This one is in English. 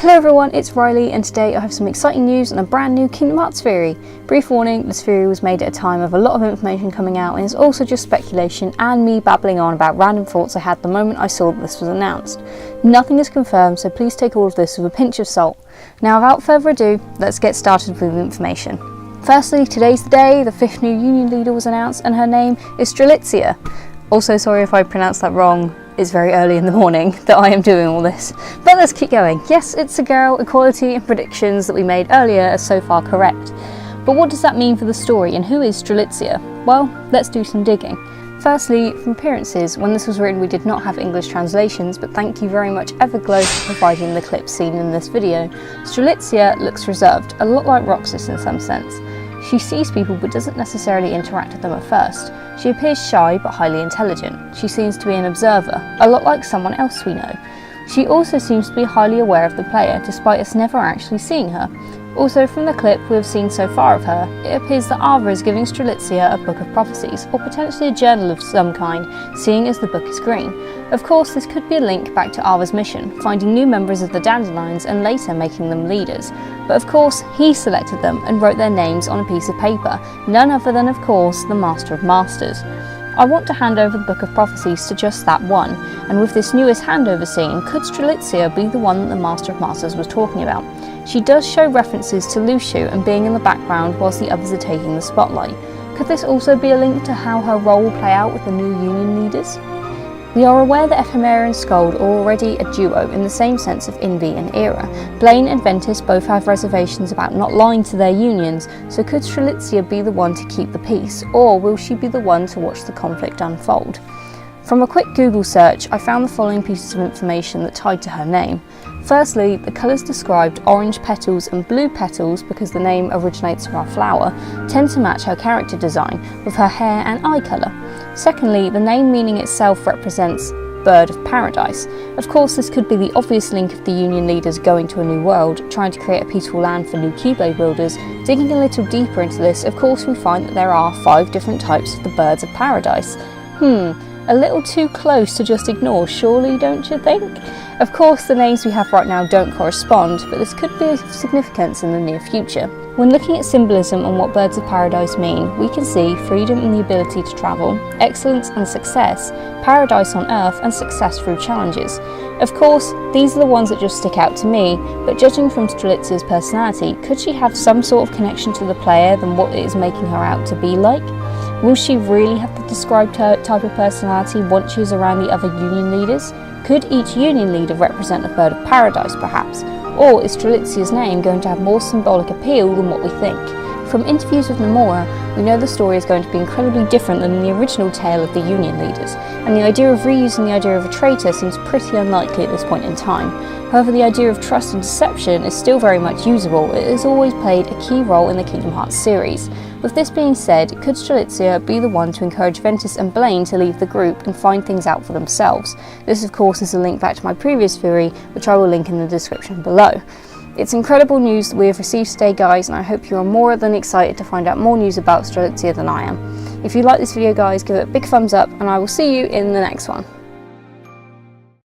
Hello everyone, it's Riley, and today I have some exciting news and a brand new Kingdom Hearts theory. Brief warning, this theory was made at a time of a lot of information coming out and is also just speculation and me babbling on about random thoughts I had the moment I saw that this was announced. Nothing is confirmed, so please take all of this with a pinch of salt. Now without further ado, let's get started with the information. Firstly, today's the day the 5th new union leader was announced and her name is Strelitzia. Also sorry if I pronounced that wrong. It's very early in the morning that I am doing all this. But let's keep going. Yes, it's a girl, equality and predictions that we made earlier are so far correct. But what does that mean for the story, and who is Strelitzia? Well, let's do some digging. Firstly, from appearances, when this was written we did not have English translations, but thank you very much Everglow for providing the clips seen in this video. Strelitzia looks reserved, a lot like Roxas in some sense. She sees people but doesn't necessarily interact with them at first. She appears shy but highly intelligent. She seems to be an observer, a lot like someone else we know. She also seems to be highly aware of the player, despite us never actually seeing her. Also, from the clip we have seen so far of her, it appears that Ava is giving Strelitzia a book of prophecies, or potentially a journal of some kind, seeing as the book is green. Of course, this could be a link back to Ava's mission, finding new members of the Dandelions and later making them leaders. But of course, he selected them and wrote their names on a piece of paper, none other than, of course, the Master of Masters. I want to hand over the Book of Prophecies to just that one, and with this newest handover scene, could Strelitzia be the one that the Master of Masters was talking about? She does show references to Lucio and being in the background whilst the others are taking the spotlight. Could this also be a link to how her role will play out with the new union leaders? We are aware that Ephemera and Scold are already a duo in the same sense of Envy and Era. Blaine and Ventus both have reservations about not lying to their unions, so could Strelitzia be the one to keep the peace, or will she be the one to watch the conflict unfold? From a quick Google search, I found the following pieces of information that tied to her name. Firstly, the colours described orange petals and blue petals, because the name originates from our flower, tend to match her character design with her hair and eye colour. Secondly, the name meaning itself represents Bird of Paradise. Of course, this could be the obvious link of the union leaders going to a new world, trying to create a peaceful land for new Keyblade builders. Digging a little deeper into this, of course we find that there are 5 different types of the Birds of Paradise. A little too close to just ignore, surely, don't you think? Of course, the names we have right now don't correspond, but this could be of significance in the near future. When looking at symbolism and what Birds of Paradise mean, we can see freedom and the ability to travel, excellence and success, paradise on earth, and success through challenges. Of course, these are the ones that just stick out to me, but judging from Strelitzia's personality, could she have some sort of connection to the player than what it is making her out to be like? Will she really have the described type of personality once she is around the other union leaders? Could each union leader represent a Bird of Paradise perhaps? Or is Strelitzia's name going to have more symbolic appeal than what we think? From interviews with Nomura, we know the story is going to be incredibly different than the original tale of the union leaders, and the idea of reusing the idea of a traitor seems pretty unlikely at this point in time. However, the idea of trust and deception is still very much usable. It has always played a key role in the Kingdom Hearts series. With this being said, could Strelitzia be the one to encourage Ventus and Blaine to leave the group and find things out for themselves? This of course is a link back to my previous theory, which I will link in the description below. It's incredible news that we have received today, guys, and I hope you are more than excited to find out more news about Strelitzia than I am. If you like this video, guys, give it a big thumbs up, and I will see you in the next one.